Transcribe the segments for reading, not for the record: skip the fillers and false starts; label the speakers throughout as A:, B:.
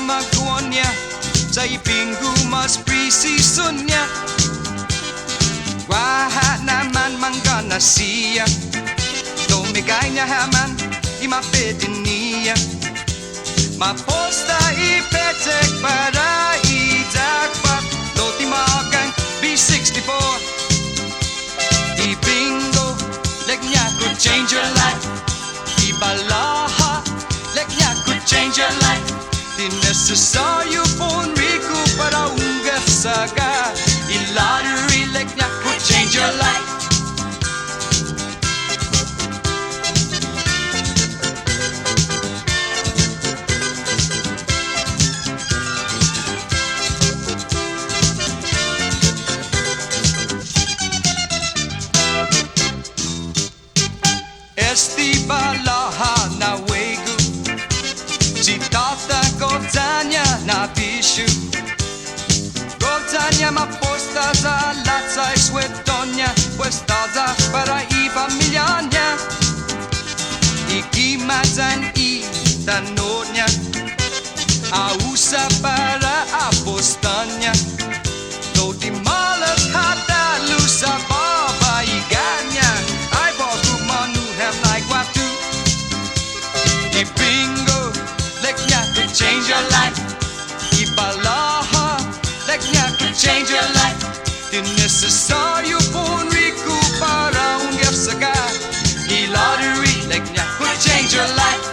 A: magkuon niya sa ipinggu mas precision niya. Wah naman manggana siya Domigay niya haman imapedin niya Maposta ipetek para itakpat Loti magang B64 Ibingo Leg niya could change your life Ibalaha Leg niya could change your life Di necesaryo pun rico para unggaf saga I-lottery leg niya could change your life Esti balaha na wegu Citata godzania na bishu Godzania maposta za laca y suetonia Puestada para i familiania Ikimazan i tanonia A usa para apostania Do di malas hata lusa baba iganya Ay bogu manu hem like watu Ibingo Leg niya could change your life Ibalaha Leg niya could change your life Di necesaryo pun rico para unggaf saga I-lottery Leg niya could change your life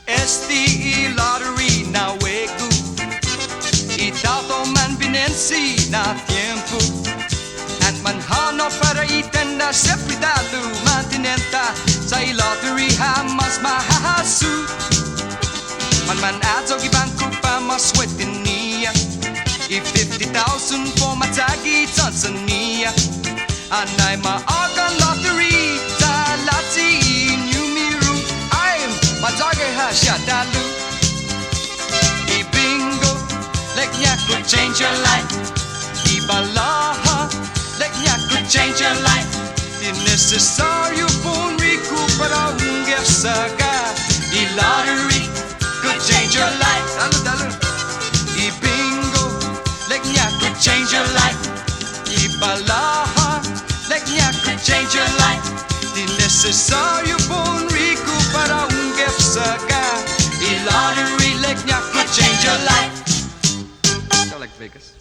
A: Esti lottery na wegu Itauto man binensi na tiempo At manhano para itenda Sempre dalu mantinenta Sa lottery ha mas mahahasu Man adzo ibangku pa maswetin niya I 50,000 for matagi Tanzania Anay maagang lottery Talati Numiru I'm matagi ha siya dalu Ibingo Leg niya could change your life Ibalaha Leg niya could change your life Di necesaryo pun rico para unggaf saga I-lottery could change your life Dalu Ibingo Leg niya could change your life Ibalaha Leg niya could change your life Di necesaryo pun rico para unggaf saga I-lottery leg niya could change your life. I like Vegas.